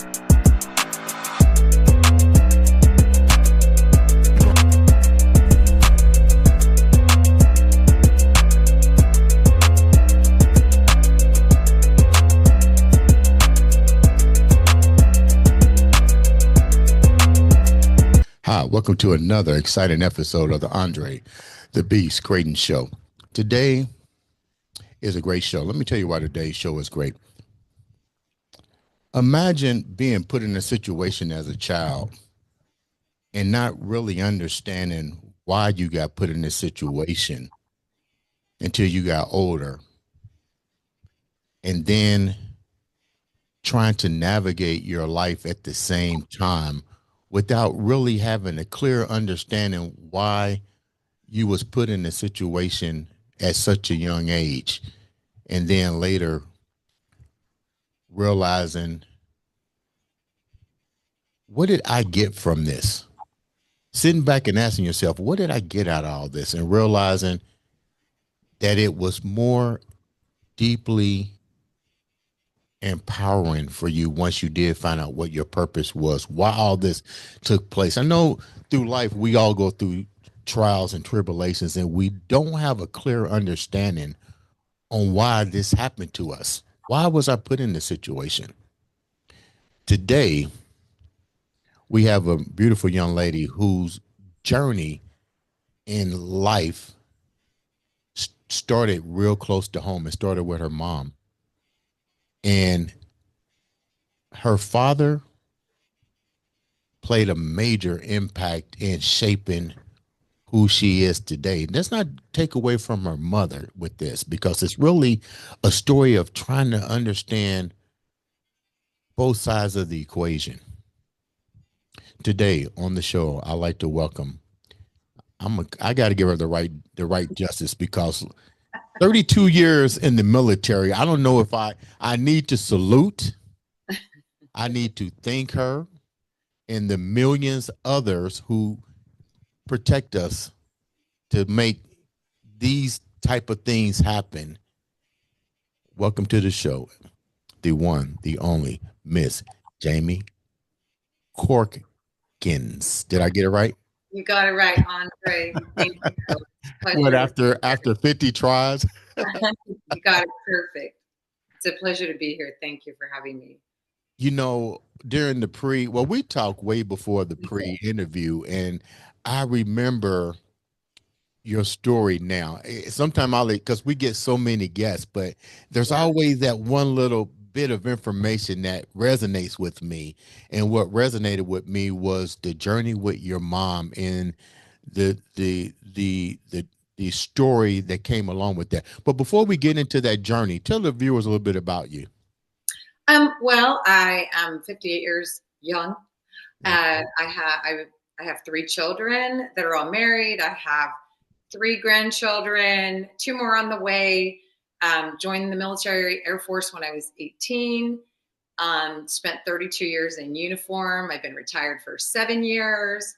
Hi, welcome to another exciting episode of the Andre The Beast Crayton Show. Today is a great show. Let me tell you why today's show is great. Imagine being put in a situation as a child and not really understanding why you got put in this situation until you got older, and then trying to navigate your life at the same time without really having a clear understanding why you was put in a situation at such a young age, and then later realizing, what did I get from this? Sitting back and asking yourself, what did I get out of all this? And realizing that it was more deeply empowering for you once you did find out what your purpose was, why all this took place. I know through life we all go through trials and tribulations, and we don't have a clear understanding on why this happened to us. Why was I put in this situation? Today, we have a beautiful young lady whose journey in life started real close to home. It started with her mom. And her father played a major impact in shaping who she is today. Let's not take away from her mother with this, because it's really a story of trying to understand both sides of the equation. Today on the show, I like to welcome, I got to give her the right justice, because 32 years in the military, I don't know if I need to salute. I need to thank her and the millions others who protect us to make these type of things happen. Welcome to the show, the one, the only Miss Jamie Corkins. Did I get it right? You got it right, Andre. Thank you. What, after 50 tries? You got it perfect. It's a pleasure to be here. Thank you for having me. You know, during the we talked way before the pre-interview, and I remember your story now. Sometimes because we get so many guests, but there's always that one little bit of information that resonates with me. And what resonated with me was the journey with your mom and the story that came along with that. But before we get into that journey, tell the viewers a little bit about you. Well, I am 58 years young. I have 3 children that are all married. I have 3 grandchildren, 2 more on the way. Joined the military Air Force when I was 18. Spent 32 years in uniform. I've been retired for 7 years.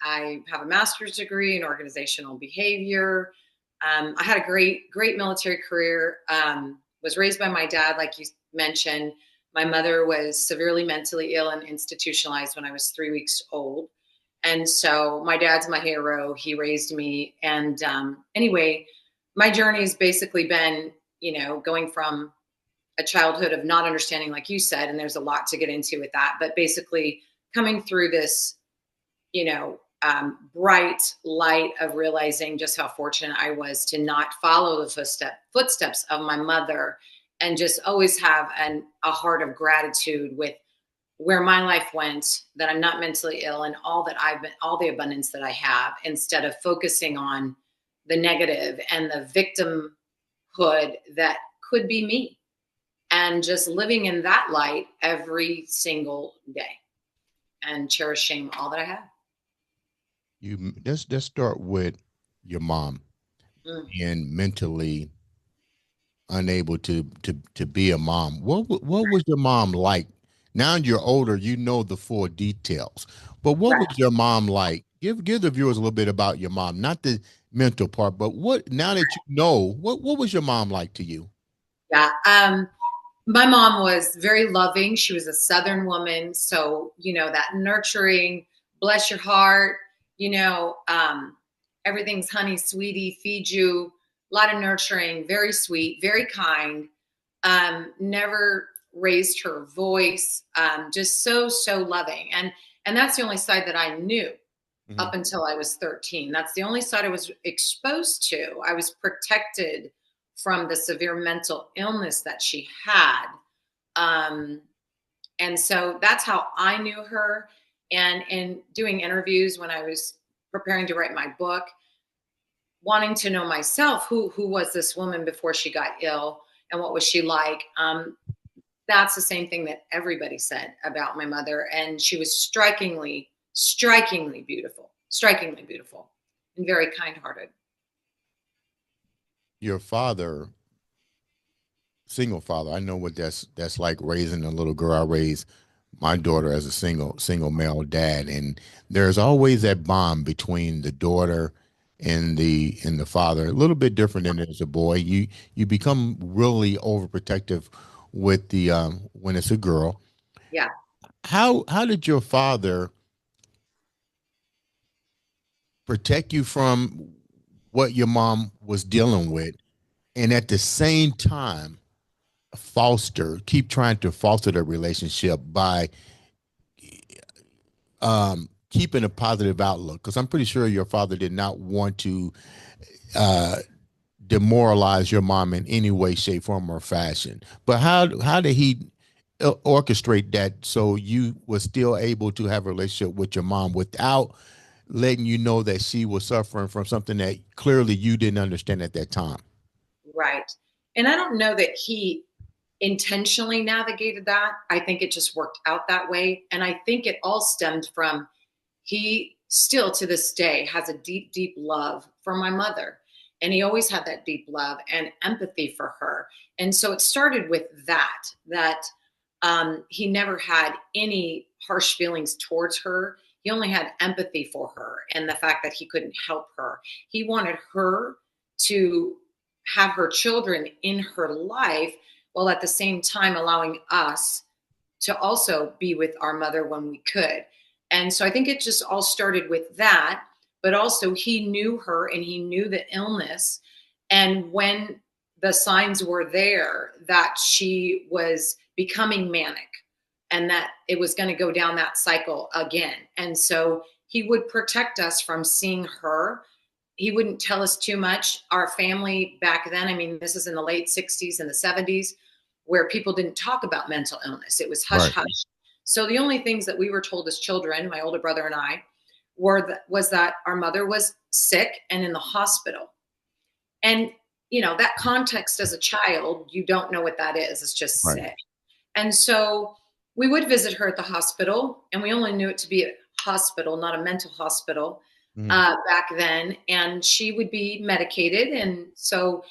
I have a master's degree in organizational behavior. I had a great military career. Was raised by my dad, like you mentioned. My mother was severely mentally ill and institutionalized when I was 3 weeks old. And so my dad's my hero. He raised me. And anyway, my journey has basically been, going from a childhood of not understanding, like you said, and there's a lot to get into with that, but basically coming through this, bright light of realizing just how fortunate I was to not follow the footsteps of my mother, and just always have a heart of gratitude with where my life went, that I'm not mentally ill, and all the abundance that I have, instead of focusing on the negative and the victimhood that could be me, and just living in that light every single day and cherishing all that I have. Let's start with your mom and mentally unable to be a mom. What was your mom like? Now you're older, you know the full details, but what was your mom like? Give the viewers a little bit about your mom, not the mental part, but now that you know, what was your mom like to you? Yeah. My mom was very loving. She was a Southern woman. So, that nurturing, bless your heart, you know, um, everything's honey, sweetie, feed you, a lot of nurturing, very sweet, very kind, never raised her voice, just so, so loving. And that's the only side that I knew Mhm. up until I was 13. That's the only side I was exposed to. I was protected from the severe mental illness that she had. Um, and so that's how I knew her. And in doing interviews when I was preparing to write my book, wanting to know myself, who was this woman before she got ill and what was she like? That's the same thing that everybody said about my mother. And she was strikingly beautiful, and very kind hearted. Your father, single father, I know what that's like raising a little girl. I raised my daughter as a single male dad, and there's always that bond between the daughter and the father. A little bit different than as a boy. You become really overprotective with the when it's a girl. Yeah. How did your father protect you from what your mom was dealing with, and at the same time keep trying to foster the relationship by keeping a positive outlook? Because I'm pretty sure your father did not want to uh, demoralize your mom in any way, shape, form, or fashion. But how did he orchestrate that so you were still able to have a relationship with your mom without letting you know that she was suffering from something that clearly you didn't understand at that time? Right. And I don't know that he intentionally navigated that. I think it just worked out that way. And I think it all stemmed from he still to this day has a deep, deep love for my mother. And he always had that deep love and empathy for her. And so it started with that he never had any harsh feelings towards her. He only had empathy for her and the fact that he couldn't help her. He wanted her to have her children in her life while at the same time allowing us to also be with our mother when we could. And so I think it just all started with that. But also, he knew her and he knew the illness. And when the signs were there that she was becoming manic and that it was going to go down that cycle again. And so he would protect us from seeing her. He wouldn't tell us too much. Our family back then, I mean, this is in the late 60s and the 70s, where people didn't talk about mental illness. It was hush Right. hush. So the only things that we were told as children, my older brother and I, was that our mother was sick and in the hospital. And that context as a child, you don't know what that is. It's just Right. sick. And so we would visit her at the hospital, and we only knew it to be a hospital, not a mental hospital, Mhm. back then. And she would be medicated. And so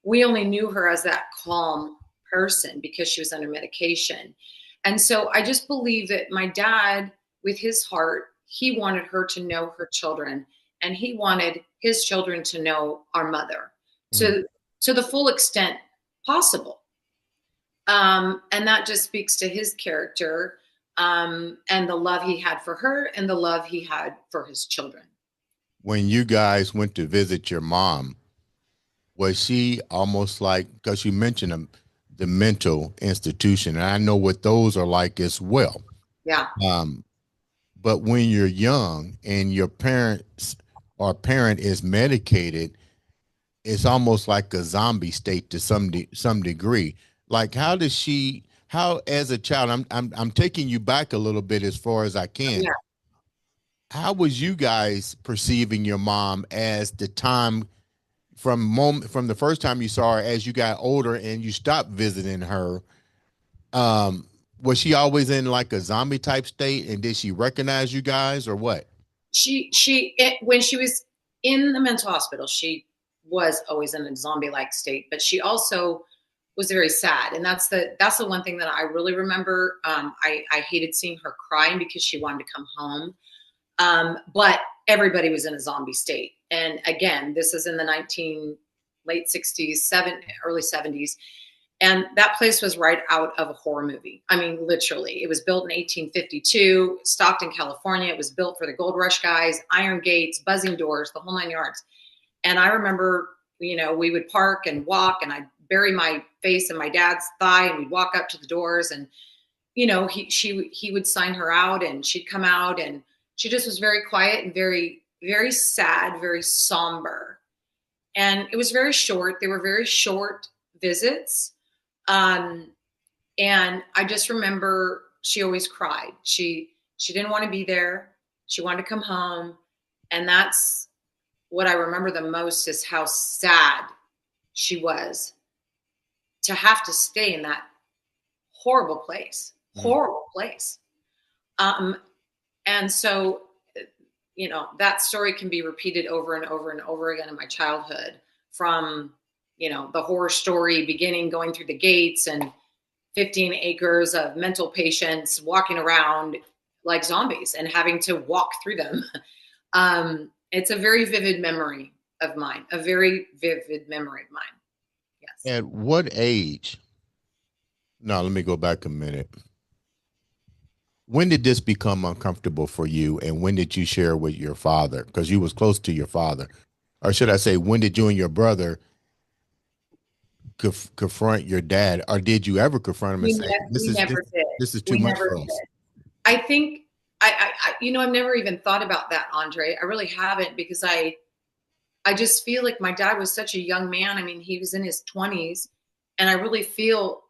we only knew her as that calm person because she was under medication. And so I just believe that my dad, with his heart, he wanted her to know her children, and he wanted his children to know our mother Mhm. to the full extent possible. And that just speaks to his character, and the love he had for her and the love he had for his children. When you guys went to visit your mom, was she almost like, because you mentioned the mental institution, and I know what those are like as well. Yeah. Um, but when you're young and your parents or parent is medicated, it's almost like a zombie state to some degree. Like, how as a child, I'm taking you back a little bit as far as I can. Yeah. How was you guys perceiving your mom as the time from the first time you saw her as you got older and you stopped visiting her? Um, was she always in like a zombie type state, and did she recognize you guys or what? When she was in the mental hospital, she was always in a zombie like state, but she also was very sad. And that's the one thing that I really remember. I hated seeing her crying because she wanted to come home. But everybody was in a zombie state. And again, this is in the late 60s, early 70s. And that place was right out of a horror movie. I mean, literally. It was built in 1852, Stockton, California. It was built for the gold rush guys, iron gates, buzzing doors, the whole 9 yards. And I remember, we would park and walk, and I'd bury my face in my dad's thigh, and we'd walk up to the doors, and he would sign her out, and she'd come out, and she just was very quiet and very, very sad, very somber. And it was very short. They were very short visits. And I just remember she always cried. She didn't want to be there. She wanted to come home. And that's what I remember the most, is how sad she was to have to stay in that horrible place. Horrible place. And so, that story can be repeated over and over and over again in my childhood, from, the horror story beginning, going through the gates, and 15 acres of mental patients walking around like zombies and having to walk through them. It's a very vivid memory of mine, a very vivid memory of mine. Yes. At what age? No, let me go back a minute. When did this become uncomfortable for you, and when did you share with your father? Because you was close to your father. Or should I say, when did you and your brother confront your dad? Or did you ever confront him and say, we never did. This is too much for us? Did. I think, I've never even thought about that, Andre. I really haven't, because I just feel like my dad was such a young man. I mean, he was in his 20s, and I really feel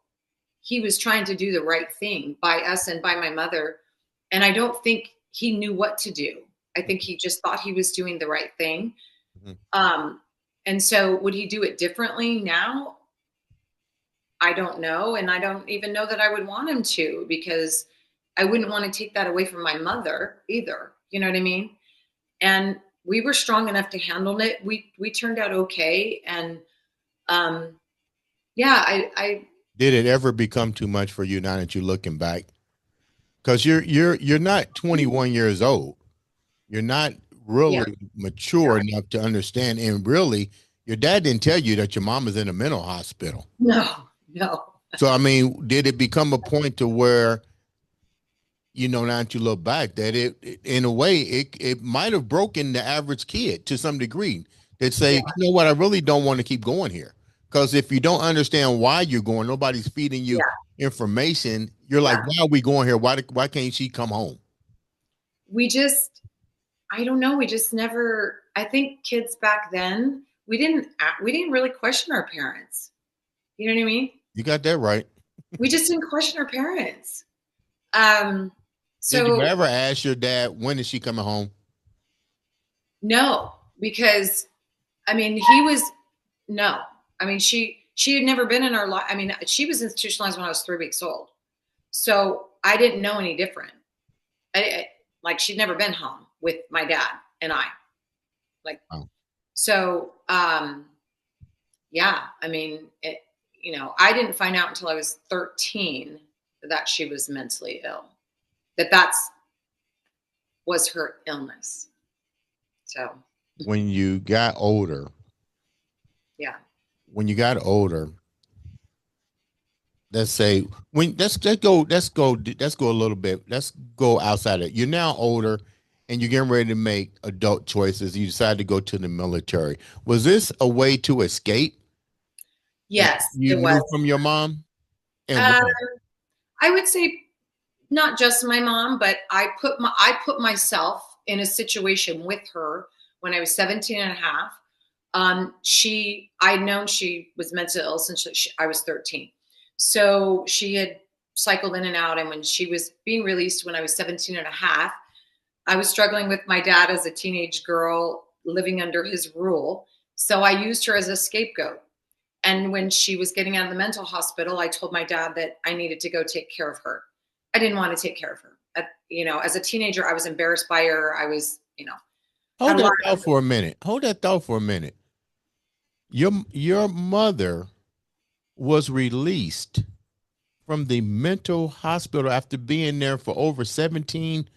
he was trying to do the right thing by us and by my mother. And I don't think he knew what to do. I think he just thought he was doing the right thing. Mm-hmm. And so would he do it differently now? I don't know. And I don't even know that I would want him to, because I wouldn't want to take that away from my mother either. You know what I mean? And we were strong enough to handle it. We turned out okay. And I did it ever become too much for you now that you're looking back? Because you're not 21 years old. You're not really mature enough to understand. And really, your dad didn't tell you that your mom is in a mental hospital. No. So, I mean, did it become a point to where, now that you look back, that it in a way, it might have broken the average kid to some degree. They'd say, you know what, I really don't want to keep going here. Because if you don't understand why you're going, nobody's feeding you information. You're like, why are we going here? Why can't she come home? I don't know. We just never, I think kids back then, we didn't really question our parents. You know what I mean? You got that right. We just didn't question our parents. Did you ever ask your dad, when is she coming home? No, because she had never been in our life. I mean, she was institutionalized when I was 3 weeks old. So I didn't know any different. She'd never been home with my dad and I. I didn't find out until I was 13 that she was mentally ill, that was her illness. So when you got older, let's say let's go a little bit. Let's go outside it. You're now older and you're getting ready to make adult choices. You decide to go to the military. Was this a way to escape? Yes, you knew from your mom? And I would say not just my mom, but I put myself in a situation with her when I was 17 and a half. I'd known she was mentally ill since I was 13. So she had cycled in and out. And when she was being released when I was 17 and a half, I was struggling with my dad as a teenage girl living under his rule. So I used her as a scapegoat. And when she was getting out of the mental hospital, I told my dad that I needed to go take care of her. I didn't want to take care of her. As a teenager, I was embarrassed by her. I was, Hold that thought for a minute. Your mother was released from the mental hospital after being there for over 17.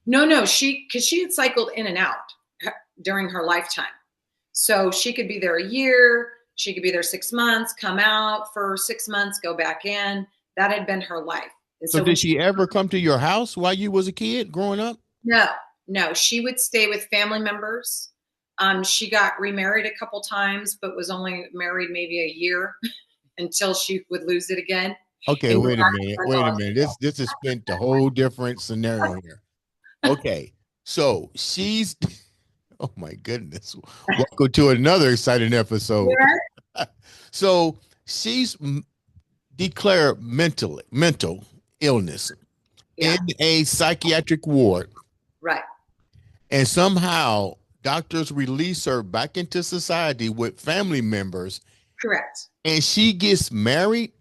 No, because she had cycled in and out during her lifetime. So she could be there a year. She could be there 6 months, come out for 6 months, go back in. That had been her life. And So so when did she, she ever come to your house while you was a kid growing up? no, no, she would stay with family members. She got remarried a couple times, but was only married maybe a year until she would lose it again Okay, and go wait a back minute. to Wait a mental minute. This is spent a whole different scenario here. Okay. So she's oh my goodness. Welcome to another exciting episode. hospital. So she's declared mental illness in Yeah, a psychiatric ward, right. and somehow doctors release her back into society with family members, Correct. and she gets married.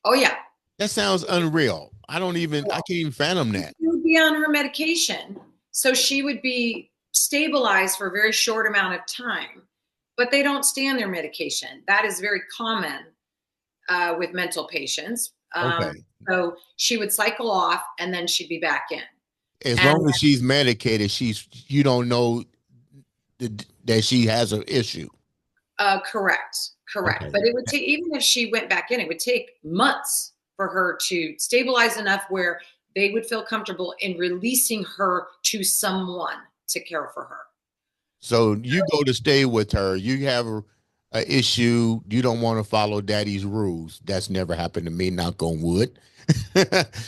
Oh, yeah. That sounds unreal. I can't even fathom that. She would be on her medication. So she would be stabilized for a very short amount of time, but they don't stay on their medication. That is very common with mental patients. Okay. So she would cycle off and then she'd be back in. As And long as she's medicated, you don't know that she has an issue. correct, correct. Okay. But it would take, even if she went back in, it would take months for her to stabilize enough where they would feel comfortable in releasing her to someone to care for her. So you go to stay with her. You have a issue. You don't want to follow daddy's rules. That's never happened to me, knock on wood.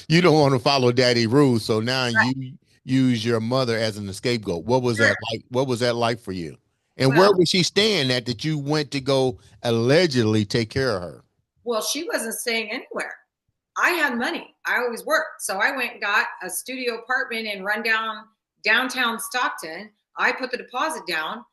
You don't want to follow daddy rules. So now Right. you use your mother as an scapegoat. What was that Sure. like? What was that like for you? And where Well, was she staying at that you went to go allegedly take care of her? well, she wasn't staying anywhere. I had money. I always worked. So I went and got a studio apartment in rundown downtown Stockton. I put the deposit down,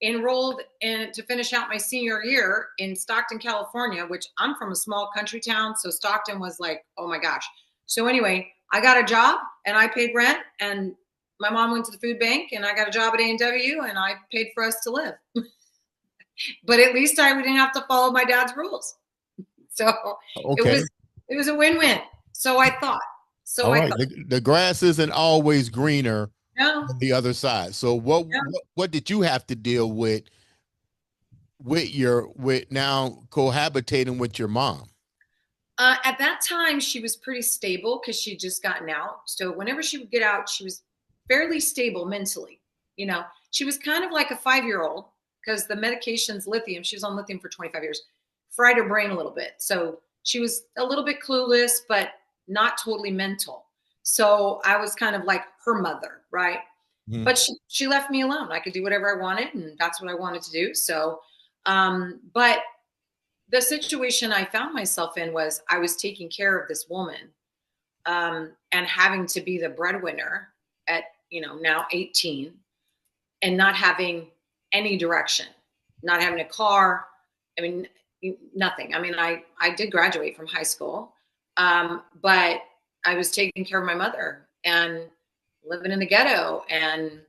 enrolled in to finish out my senior year in Stockton, California, which I'm from a small country town. So Stockton was like, oh my gosh. So anyway, I got a job and I paid rent, and my mom went to the food bank and I got a job at A&W and I paid for us to live. But at least I didn't have to follow my dad's rules. So it Okay. was it was a win-win. So I thought. So All I right. thought, The grass isn't always greener no, on the other side. So no. what did you have to deal with now cohabitating with your mom? At that time, she was pretty stable because she'd just gotten out. So whenever she would get out, she was fairly stable mentally. You know, she was kind of like a 5-year-old because the medication's lithium. She was on lithium for 25 years, fried her brain a little bit. So she was a little bit clueless, but not totally mental. So I was kind of like her mother, right? Mhm. But she left me alone. I could do whatever I wanted, and that's what I wanted to do. So, but the situation I found myself in was I was taking care of this woman, and having to be the breadwinner at, now 18, and not having any direction, not having a car. I mean, nothing. I mean, I did graduate from high school, but I was taking care of my mother and living in the ghetto, and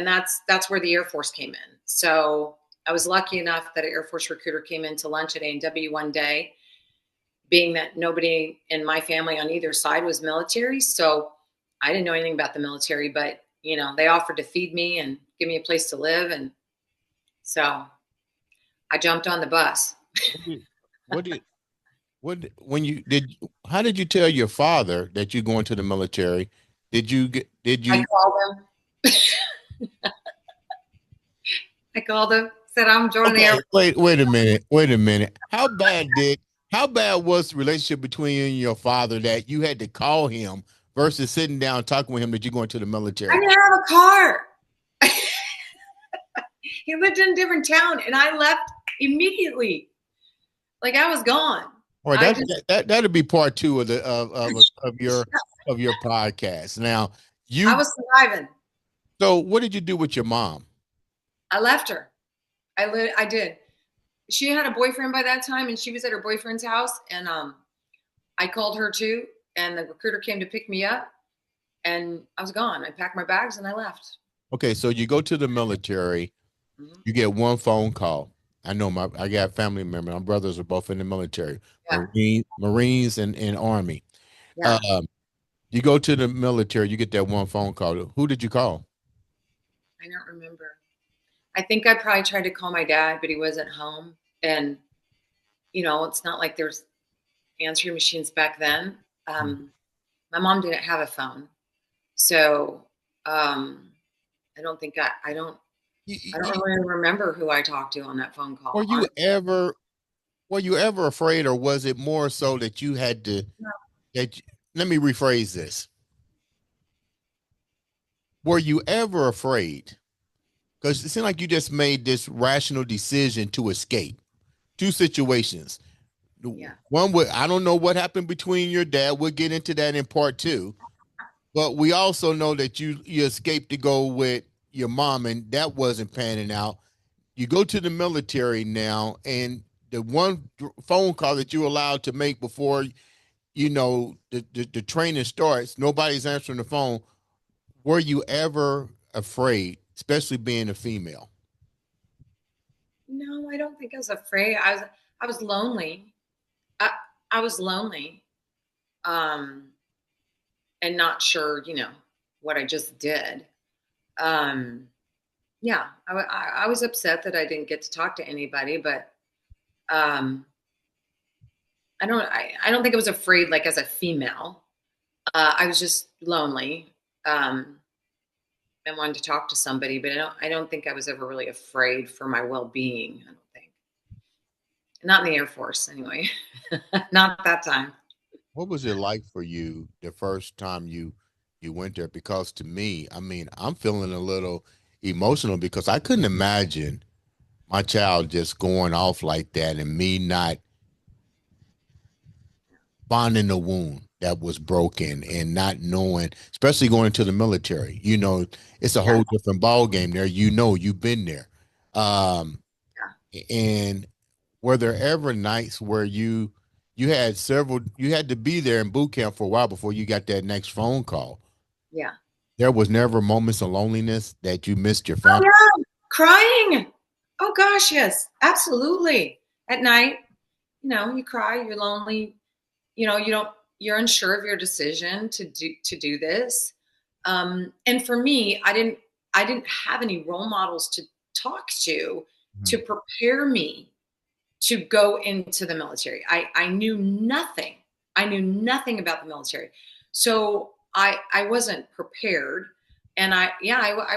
that's where the Air Force came in. So I was lucky enough that an Air Force recruiter came into lunch at A&W one day, being that nobody in my family on either side was military. So I didn't know anything about the military, but they offered to feed me and give me a place to live. And so I jumped on the bus. What did what did when you did how did you tell your father that you're going to the military? Did I you called him. I called him, said I'm joining the Air Okay, Force. wait a minute. Wait a minute. How bad was the relationship between you and your father that you had to call him versus sitting down talking with him that you're going to the I military? didn't have a car. He lived in a different town, and I left immediately. Like I was gone. All right, I just that'll be part two of the of your podcast. Now, I you was surviving. so what did you do with your mom? I left her. I did. She had a boyfriend by that time, and she was at her boyfriend's house, and I called her too, and the recruiter came to pick me up, and I was gone. I packed my bags and I left. Okay, so you go to the military, Mhm. you get one phone call. I got family members. My brothers are both in the military, Yeah, Marines and Army. yeah. Um, you go to the military, you get that one phone call. Who did you call? I don't remember. I think I probably tried to call my dad, but he wasn't home. And, it's not like there's answering machines back then. My mom didn't have a phone. So, I don't think I don't really remember who I talked to on that phone Were call. you ever were you ever afraid, or was it more so that you had to that you- let me rephrase this. Were you ever afraid? Because it seemed like you just made this rational decision to escape two situations. Yeah. One would I don't know what happened between your dad. We'll get into that in part two. But we also know that you escaped to go with your mom, and that wasn't panning out. You go to the military now, and the one phone call that you're allowed to make before the training starts, nobody's answering the phone. Were you ever afraid, especially being a female? No, I don't think I was afraid. I was lonely. I I was lonely. Um and not sure, what I just did. Um yeah, I was upset that I didn't get to talk to anybody, but um I don't think I was afraid like as a female. I was just lonely. And wanted to talk to somebody, but I don't think I was ever really afraid for my well-being. I don't think. Not in the Air Force anyway. Not that time. What was it like for you the first time you went there? Because to me, I mean, I'm feeling a little emotional because I couldn't imagine my child just going off like that and me not finding the wound that was broken and not knowing, especially going into the military. It's a Yeah, whole different ball game there. You've been there. Um, yeah, and were there ever nights where you had to be there in boot camp for a while before you got that next phone call? yeah. There was never moments of loneliness that you missed your Oh family. yeah, crying. Oh gosh, yes, absolutely. At night, you cry. You're lonely. You don't. You're unsure of your decision to do this. And for me, I didn't have any role models to talk to Mhm. prepare me to go into the military. I knew nothing. I knew nothing about the military. So I wasn't prepared. And I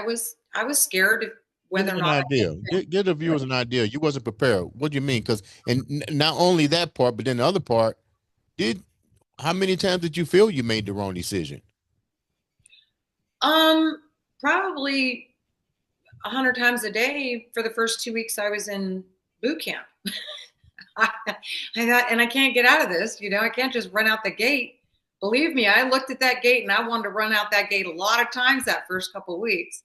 was scared of Give whether me or an not I idea. Give the could. viewers an idea. You wasn't prepared. What do you mean? Because not only that part, but then the other part. Did How many times did you feel you made the wrong decision? Um, Probably 100 times a day for the first 2 weeks I was in boot camp. I, I thought, and I can't get out of this. I can't just run out the gate. Believe me, I looked at that gate and I wanted to run out that gate a lot of times that first couple of weeks.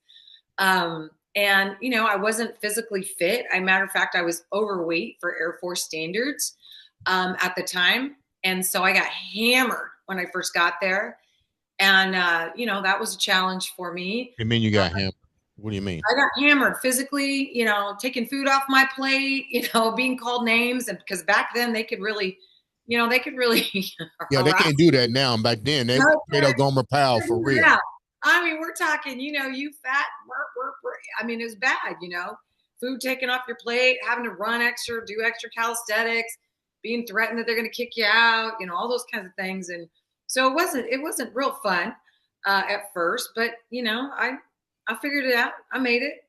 And I wasn't physically fit. Matter of fact, I was overweight for Air Force standards at the time, and so I got hammered when I first got there, and that was a challenge for me. I mean, you got him. What do you mean? I got hammered physically, taking food off my plate, being called names, and because back then they could really Yeah, they harass can't do that now. Back then, they straight up Gomer Pyle for real. yeah. We're talking, you fat, burp, burp, burp. It was bad. Food taken off your plate, having to run extra, do extra calisthenics, being threatened that they're going to kick you out, all those kinds of things. And so it wasn't real fun at first, but I figured it out. I made it,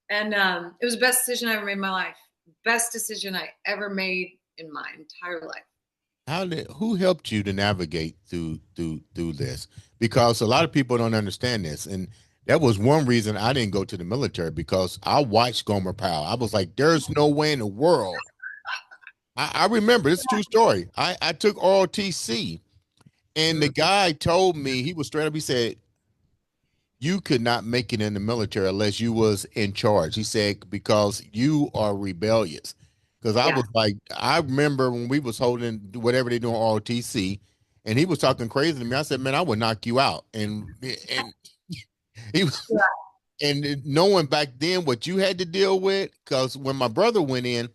and it was the best decision I ever made in my life. Best decision I ever made in my entire life. Who helped you to navigate through this? Because a lot of people don't understand this, and that was one reason I didn't go to the military because I watched Gomer Pyle. I was like, "There's no way in the world." I remember it's a true story. I took ROTC, and the guy told me he was straight up. He said, you could not make it in the military unless you was in charge. He said, because you are rebellious. Because I Yeah. was like, I remember when we was holding whatever they doing ROTC, and he was talking crazy to me. I said, man, I would knock you out. And he was, Yeah. and knowing back then what you had to deal with, because when my brother went in,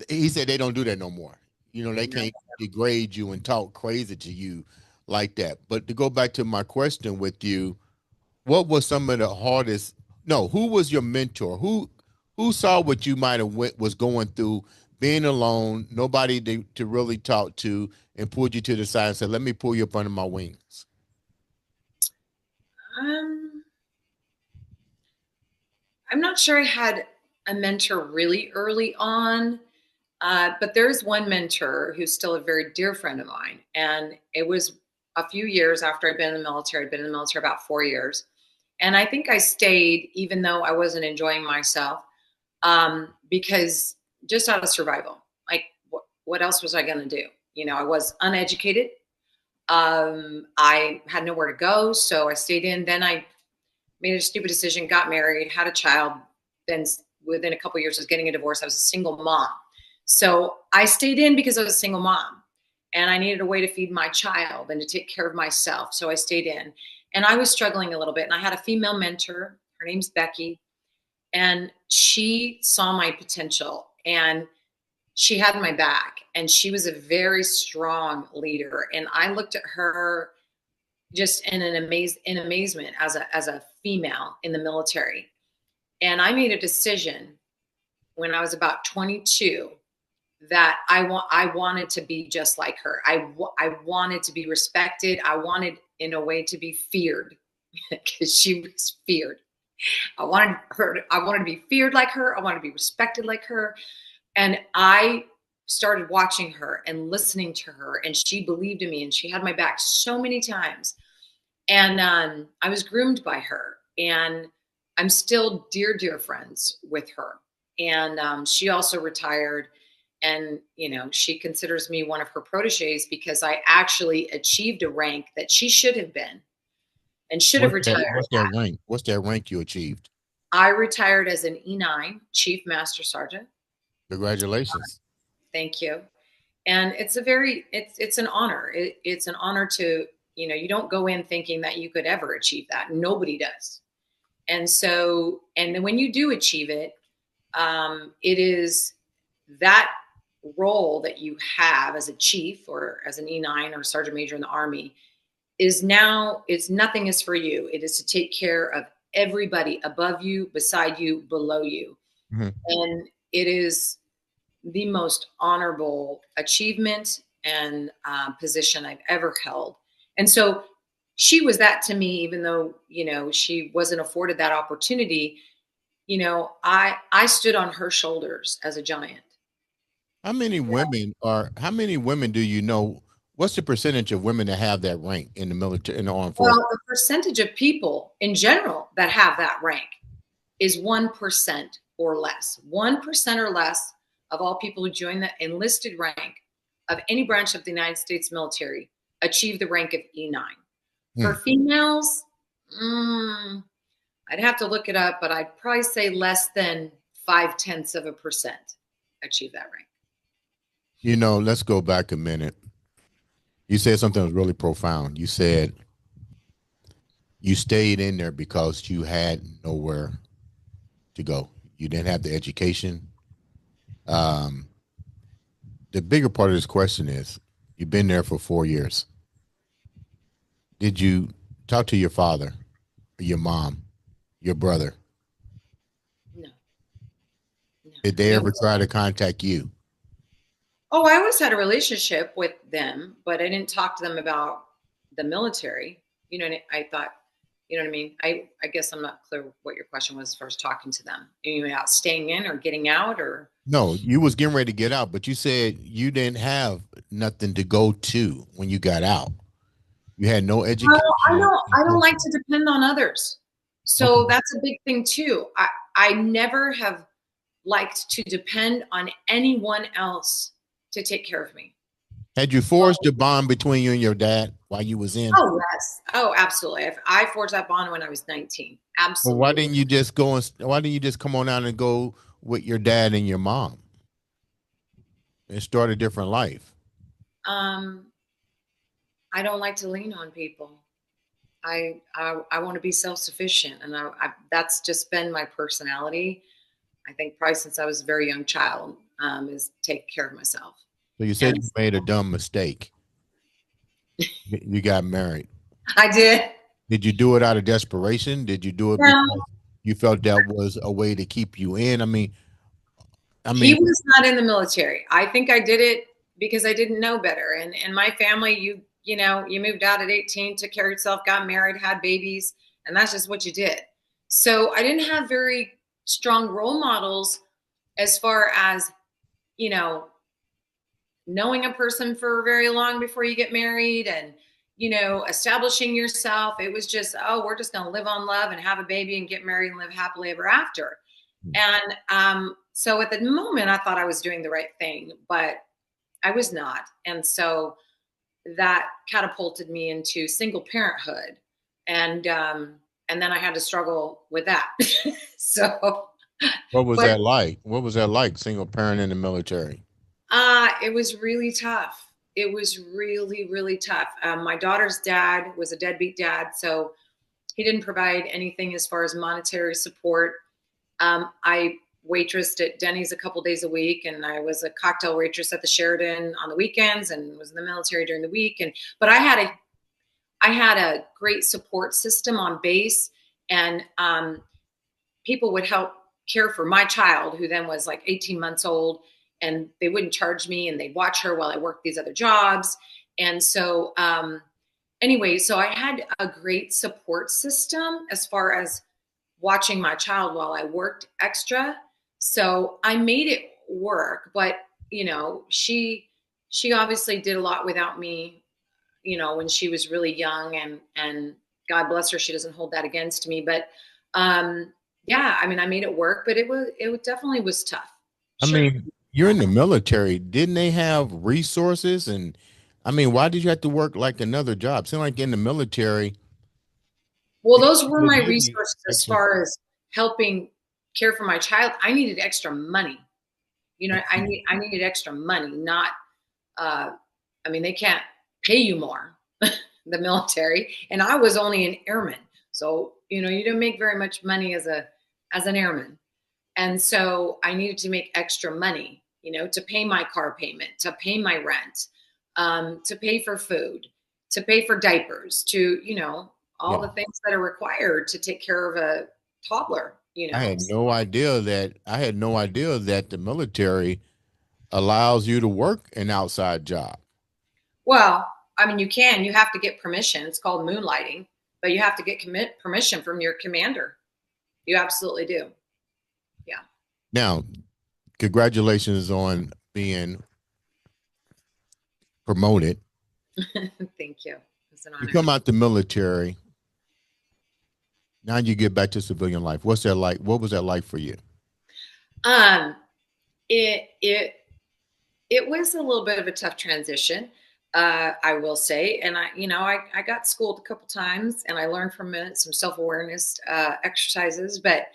he said they don't do that no more. They No. can't degrade you and talk crazy to you like that. But to go back to my question with you, what was some of the hardest? No, who was your mentor? Who saw what you might have was going through, being alone, nobody to really talk to, and pulled you to the side and said, "Let me pull you up under my wings." Um, I'm not sure I had a mentor really early on, but there's one mentor who's still a very dear friend of mine. And it was a few years after I'd been in the military. I'd been in the military about 4 years. And I think I stayed even though I wasn't enjoying myself, because just out of survival. Like, what else was I going to do? You know, I was uneducated. I had nowhere to go. So I stayed in. Then I made a stupid decision, got married, had a child. Then within a couple of years, I was getting a divorce. I was a single mom. So I stayed in because I was a single mom and I needed a way to feed my child and to take care of myself. So I stayed in and I was struggling a little bit. And I had a female mentor. Her name's Becky. And she saw my potential and she had my back. And she was a very strong leader. And I looked at her just in amazement as a female in the military. And I made a decision when I was about 22 that I wanted to be just like her. I wanted to be respected. I wanted in a way to be feared because she was feared. I wanted to be feared like her. I wanted to be respected like her. And I started watching her and listening to her, and she believed in me and she had my back so many times. And I was groomed by her, and I'm still dear friends with her. And she also retired, and you know, she considers me one of her proteges because I actually achieved a rank that she should have been and should have retired. What's that rank? What's that rank you achieved? I retired as an E9 Chief Master Sergeant. Congratulations. Thank you. And it's an honor. It's an honor to, you know, you don't go in thinking that you could ever achieve that. Nobody does. And so, and then when you do achieve it, it is that role that you have as a chief or as an E9 or sergeant major in the Army is now, it's nothing is for you. It is to take care of everybody above you, beside you, below you. Mm-hmm. And it is the most honorable achievement and position I've ever held. And so she was that to me, even though, you know, she wasn't afforded that opportunity. You know, I stood on her shoulders as a giant. How many women do you know? What's the percentage of women that have that rank in the military, in the armed Well, forces? the percentage of people in general that have that rank is 1% or less. 1% or less of all people who join the enlisted rank of any branch of the United States military achieve the rank of E9. For females, I'd have to look it up, but I'd probably say less than 0.5% achieve that rank. You know, let's go back a minute. You said something that was really profound. You said you stayed in there because you had nowhere to go. You didn't have the education. The bigger part of this question is, you've been there for 4 years. Did you talk to your father, your mom, your brother? No. Did they ever try to contact you? Oh, I always had a relationship with them, but I didn't talk to them about the military. You know, I thought, you know what I mean? I guess I'm not clear what your question was as far as talking to them. You mean about staying in or getting out or? No, you was getting ready to get out, but you said you didn't have nothing to go to when you got out. You had no education. Well, I don't like to depend on others. So Okay. that's a big thing too. I never have liked to depend on anyone else to take care of me. Had you forged a bond between you and your dad while you was in? Oh yes. Oh, absolutely. I forged that bond when I was 19. Well, why Absolutely. didn't you just go and why didn't you just come on out and go with your dad and your mom and start a different life? Um, I don't like to lean on people. I want to be self-sufficient, and that's just been my personality. I think probably since I was a very young child, is take care of myself. So you said And you made a dumb mistake. You got married. I did. Did you do it out of desperation? Did you do it No, because You felt that was a way to keep you in. I He mean, was not in the military. I think I did it because I didn't know better. And in my family, you know, you moved out at 18, took care of yourself, got married, had babies, and that's just what you did. So I didn't have very strong role models as far as, you know, knowing a person for very long before you get married and, you know, establishing yourself. It was just, oh, we're just going to live on love and have a baby and get married and live happily ever after. And so at the moment, I thought I was doing the right thing, but I was not. And so that catapulted me into single parenthood. And then I had to struggle with that. So, what was but that like? What was that like, single parent in the military? it was really tough. It was really, really tough. My daughter's dad was a deadbeat dad, so he didn't provide anything as far as monetary support. I waitressed at Denny's a couple days a week, and I was a cocktail waitress at the Sheraton on the weekends, and was in the military during the week. But I had a great support system on base, and people would help care for my child, who then was like 18 months old, and they wouldn't charge me, and they'd watch her while I worked these other jobs. And so, anyway, so I had a great support system as far as watching my child while I worked extra. So I made it work, but you know, she obviously did a lot without me, you know, when she was really young, and God bless her, she doesn't hold that against me. But yeah, I mean, I made it work, but it definitely was tough. I Sure. mean, you're in the military. Didn't they have resources? And I mean, why did you have to work like another job? Seemed like in the military, Well, they those were would my give you resources as extra. far as helping care for my child. I needed extra money. You know, I needed extra money, not uh I mean, they can't pay you more, the military, and I was only an airman. So, you know, you don't make very much money as an airman. And so I needed to make extra money, you know, to pay my car payment, to pay my rent, to pay for food, to pay for diapers, to, you know, all Yeah. the things that are required to take care of a toddler, you I know. had no idea that the military allows you to work an outside job. Well, I mean, you have to get permission. It's called moonlighting, but you have to get commit permission from your commander. You absolutely do. Yeah. Now, congratulations on being promoted. Thank you. It's an You honor. come out the military. Now you get back to civilian life. What's that like? What was that like for you? Um, it it it was a little bit of a tough transition, I will say. And I got schooled a couple times, and I learned from it some self awareness exercises. But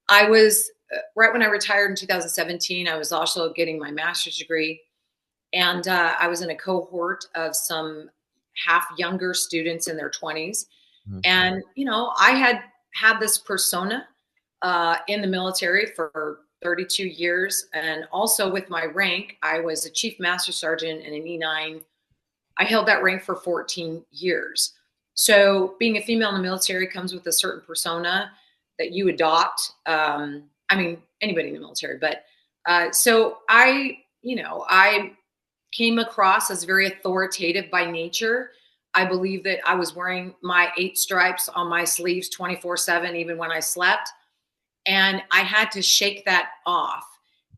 I was right when I retired in 2017. I was also getting my master's degree, and I was in a cohort of some half younger students in their 20s. Mhm. And you know, I had this persona in the military for 32 years. And also with my rank, I was a chief master sergeant and an E9. I held that rank for 14 years. So being a female in the military comes with a certain persona that you adopt. I mean, anybody in the military, but so I came across as very authoritative by nature. I believe that I was wearing my 8 stripes on my sleeves 24/7, even when I slept, and I had to shake that off.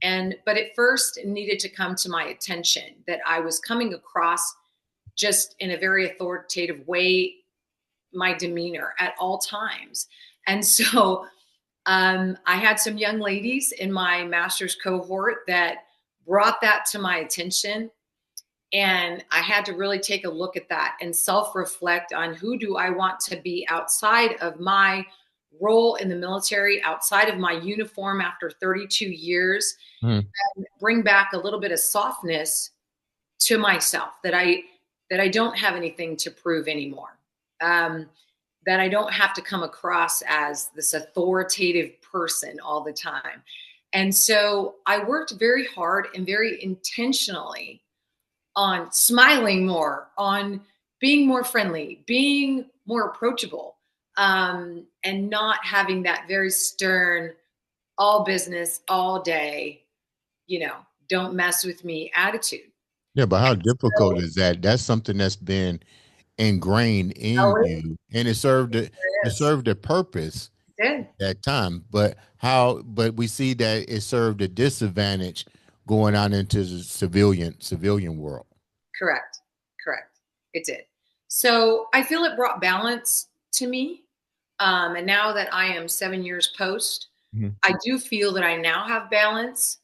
But at first it needed to come to my attention that I was coming across just in a very authoritative way, my demeanor at all times. And so I had some young ladies in my master's cohort that brought that to my attention, and I had to really take a look at that and self reflect on who do I want to be outside of my role in the military, outside of my uniform after 32 years, Mhm. bring back a little bit of softness to myself, that I don't have anything to prove anymore. Um, that I don't have to come across as this authoritative person all the time. And so I worked very hard and very intentionally on smiling more, on being more friendly, being more approachable. and not having that very stern, all business, all day, you know, don't mess with me attitude. Yeah, but how So, difficult is that? That's something that's been ingrained in oh, you, and it is. served a purpose It did. that time. But we see that it served a disadvantage going out into the civilian world. Correct. Correct. It did. So I feel it brought balance to me. And now that I am 7 years post, Mhm. I do feel that I now have balance.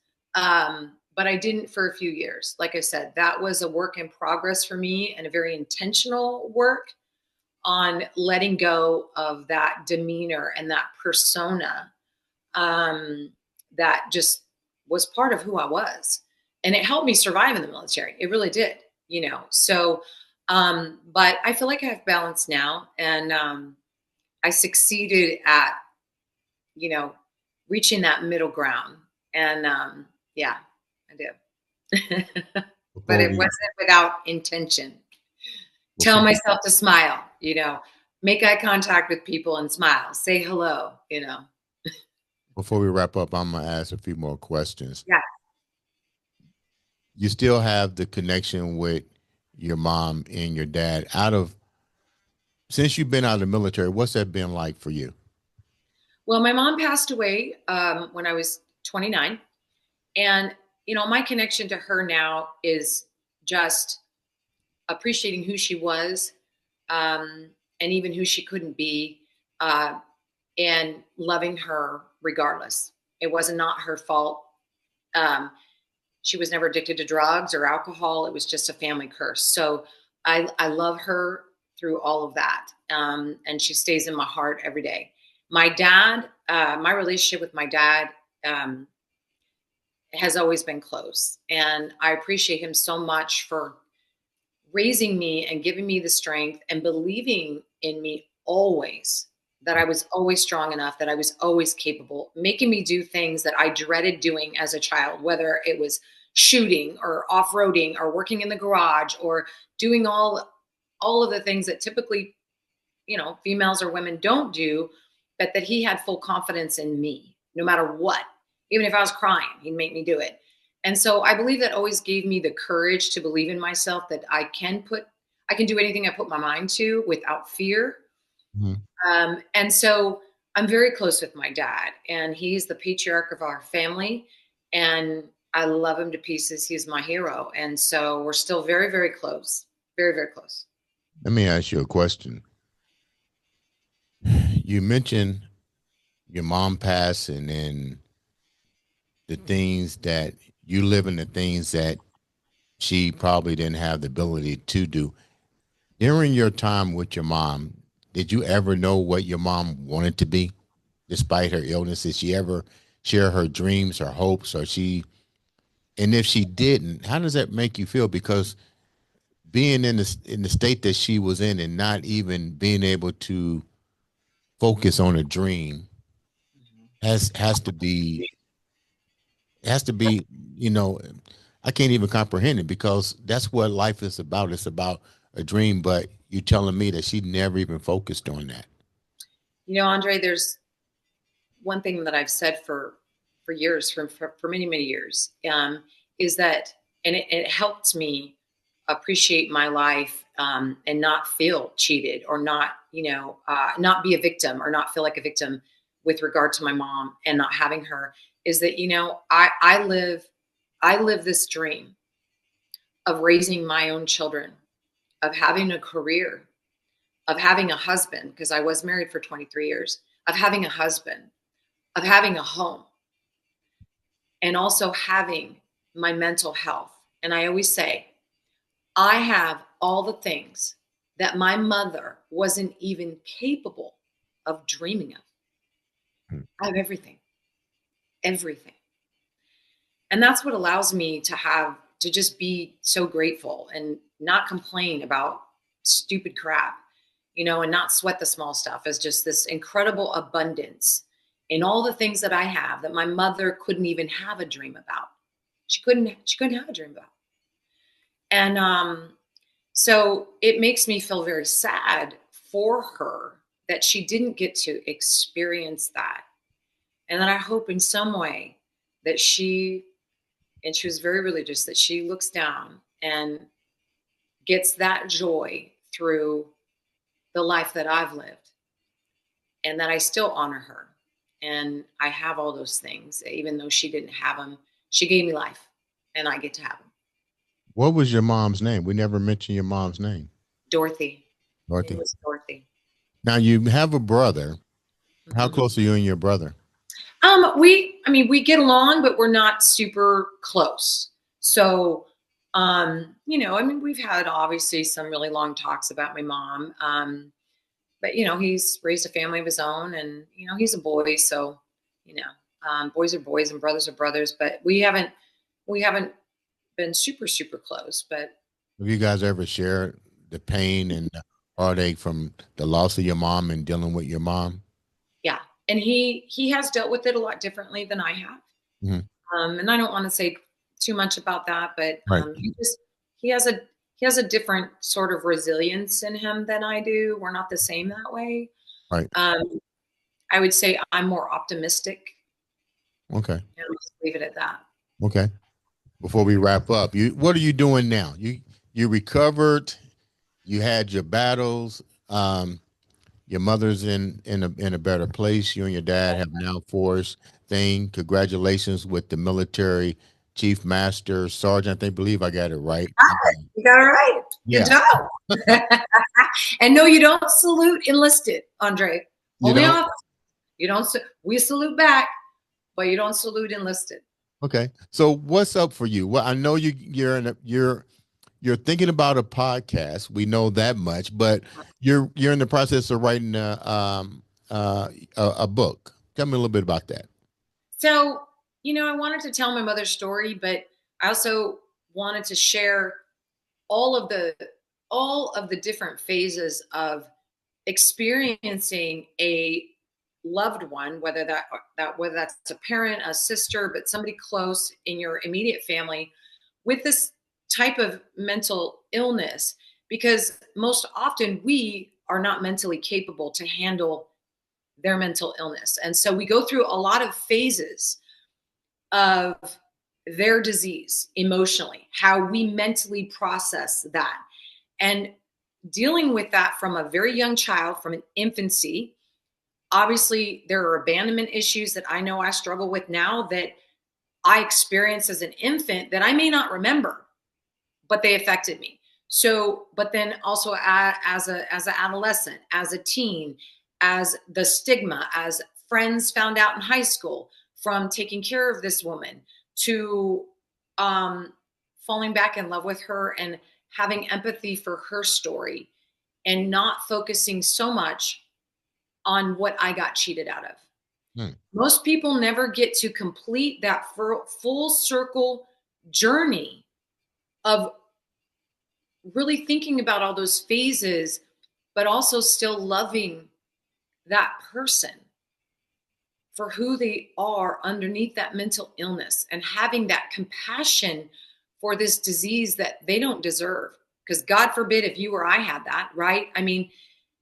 But I didn't for a few years. Like I said, that was a work in progress for me and a very intentional work on letting go of that demeanor and that persona um, that just was part of who I was. And it helped me survive in the military. It really did, you know. So, but I feel like I have balance now, and I succeeded at, you know, reaching that middle ground. And yeah, I did. But Before it we wasn't without intention. Tell before myself to smile, you know, make eye contact with people and smile, say hello, you know. before we wrap up, I'm gonna ask a few more questions. Yeah. You still have the connection with your mom and your dad out of since you've been out of the military. What's that been like for you? Well, my mom passed away when I was 29. And, you know, my connection to her now is just appreciating who she was, and even who she couldn't be, uh, and loving her regardless. It was not her fault. Um, she was never addicted to drugs or alcohol. It was just a family curse. So I love her through all of that. And she stays in my heart every day. My dad, my relationship with my dad, um, has always been close. And I appreciate him so much for raising me and giving me the strength and believing in me always, that I was always strong enough, that I was always capable, making me do things that I dreaded doing as a child, whether it was shooting or off-roading or working in the garage or doing all of the things that typically, you know, females or women don't do, but that he had full confidence in me no matter what. Even if I was crying, he'd make me do it. And so I believe that always gave me the courage to believe in myself, that I can do anything I put my mind to without fear. Mhm. And so I'm very close with my dad, and he's the patriarch of our family. And I love him to pieces. He's my hero. And so we're still very, very close. Very, very close. Let me ask you a question. You mentioned your mom passing and the things that you live in, the things that she probably didn't have the ability to do. During your time with your mom, did you ever know what your mom wanted to be despite her illness? Did she ever share her dreams, her hopes, or and if she didn't, how does that make you feel? Because being in the state that she was in and not even being able to focus on a dream has to be has to be, you know, I can't even comprehend it because that's what life is about. It's about a dream, but you telling me that she never even focused on that. You know, Andre, there's one thing that I've said for years, for many many years, is that, and it helped me appreciate my life, and not feel cheated or not, you know, not be a victim or not feel like a victim with regard to my mom and not having her. Is that, you know, I live this dream of raising my own children, of having a career, of having a husband, because I was married for 23 years, of having a husband, of having a home, and also having my mental health. And I always say, I have all the things that my mother wasn't even capable of dreaming of. I have everything, everything. And that's what allows me to just be so grateful and not complain about stupid crap, you know, and not sweat the small stuff, as just this incredible abundance in all the things that I have that my mother couldn't even have a dream about. She couldn't have a dream about. And so it makes me feel very sad for her that she didn't get to experience that. And then I hope in some way that and she was very religious, that she looks down and gets that joy through the life that I've lived, and that I still honor her. And I have all those things, even though she didn't have them. She gave me life, and I get to have them. What was your mom's name? We never mentioned your mom's name. Dorothy. It Dorothy. was Dorothy. Now you have a brother. How Mhm. close are you and your brother? We get along, but we're not super close. So, we've had obviously some really long talks about my mom. But he's raised a family of his own, and he's a boy, so boys are boys and brothers are brothers. But we haven't been super super close. But Have you guys ever shared the pain and the heartache from the loss of your mom and dealing with your mom? yeah, and he has dealt with it a lot differently than I have. Mhm. And I don't want to say too much about that, but Right. he has a he has a different sort of resilience in him than I do. We're not the same that way. Right. Um, I would say I'm more optimistic, Okay. and I'll just leave it at that. Okay. Before we wrap up, what are you doing now? You recovered. You had your battles. Your mother's in a better place. You and your dad have now forged thing. Congratulations with the military chief master sergeant. I believe I got it right. You got it right. Good Yeah. job. And no, you don't salute enlisted, Andre. You Only don't. off. You don't. We salute back, but you don't salute enlisted. Okay. So what's up for you? Well, I know you're thinking about a podcast. We know that much, but you're in the process of writing a book. Tell me a little bit about that. So, I wanted to tell my mother's story, but I also wanted to share all of the all of the different phases of experiencing a loved one, whether that's a parent, a sister, but somebody close in your immediate family with this type of mental illness, because most often we are not mentally capable to handle their mental illness. And so we go through a lot of phases of their disease emotionally, how we mentally process that, and dealing with that from a very young child, from an infancy. Obviously, there are abandonment issues that I know I struggle with now that I experienced as an infant that I may not remember, but they affected me. So, but then also as an adolescent, as a teen, as the stigma, as friends found out in high school from taking care of this woman, to um, falling back in love with her and having empathy for her story, and not focusing so much on what I got cheated out of. Hmm. Most people never get to complete that full circle journey of really thinking about all those phases, but also still loving that person for who they are underneath that mental illness, and having that compassion for this disease that they don't deserve. Because God forbid if you or I had that, right? I mean,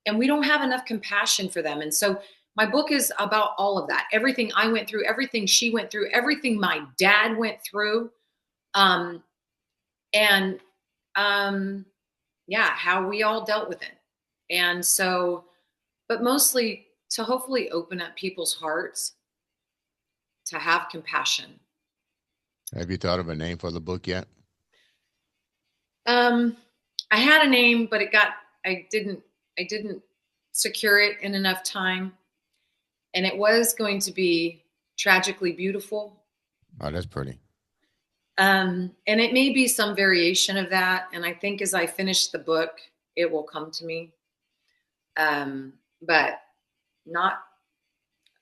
and we don't have enough compassion for them. And so my book is about all of that. Everything I went through, everything she went through, everything my dad went through. Um, and yeah, how we all dealt with it. And so, but mostly to hopefully open up people's hearts to have compassion. Have you thought of a name for the book yet? Um, I had a name, but I didn't secure it in enough time. And it was going to be Tragically Beautiful. Oh, that's pretty. And it may be some variation of that. And I think as I finish the book, it will come to me. But not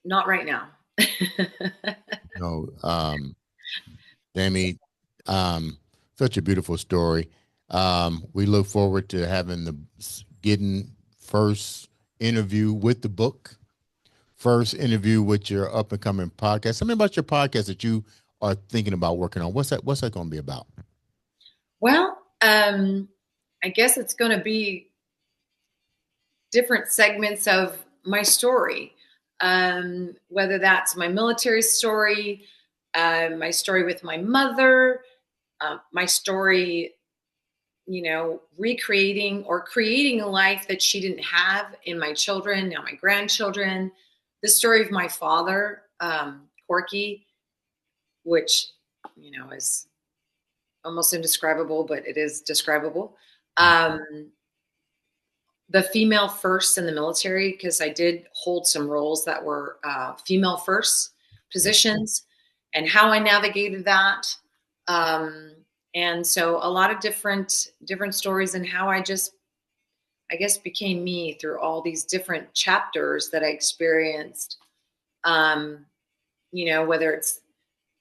not right now. No, Demi, um, such a beautiful story. We look forward to having getting first interview with the book, first interview with your up and coming podcast. Tell me about your podcast that you are thinking about working on. What's that going to be about? Well, I guess it's going to be different segments of my story, whether that's my military story, my story with my mother, my story, recreating or creating a life that she didn't have in my children, now my grandchildren, the story of my father, Corky, which, is almost indescribable, but it is describable. The female first in the military, because I did hold some roles that were female first positions, and how I navigated that. And so a lot of different stories, and how I guess became me through all these different chapters that I experienced. Whether it's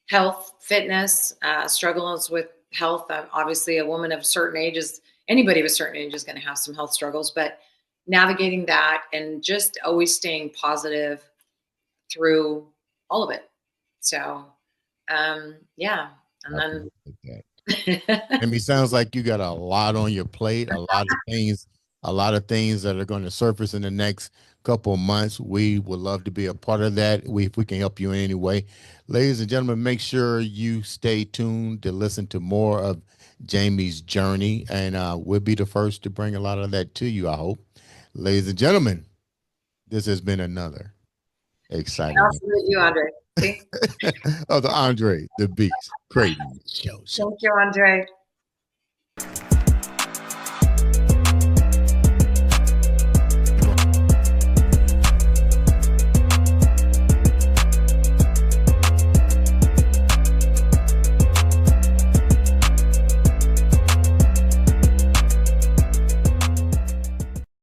health, fitness, struggles with health. Obviously, a woman of certain ages, anybody of a certain age is going to have some health struggles, but navigating that and just always staying positive through all of it. So, yeah. And then, I mean, sounds like you got a lot on your plate, a lot of things that are going to surface in the next couple of months. We would love to be a part of that. If we can help you in any way. Ladies and gentlemen, make sure you stay tuned to listen to more of Jamie's journey, and we'll be the first to bring a lot of that to you, I hope. Ladies and gentlemen, this has been another exciting I'll salute you, Andre. See? of the Andre the Beast Crayton Show. Thank you, Andre.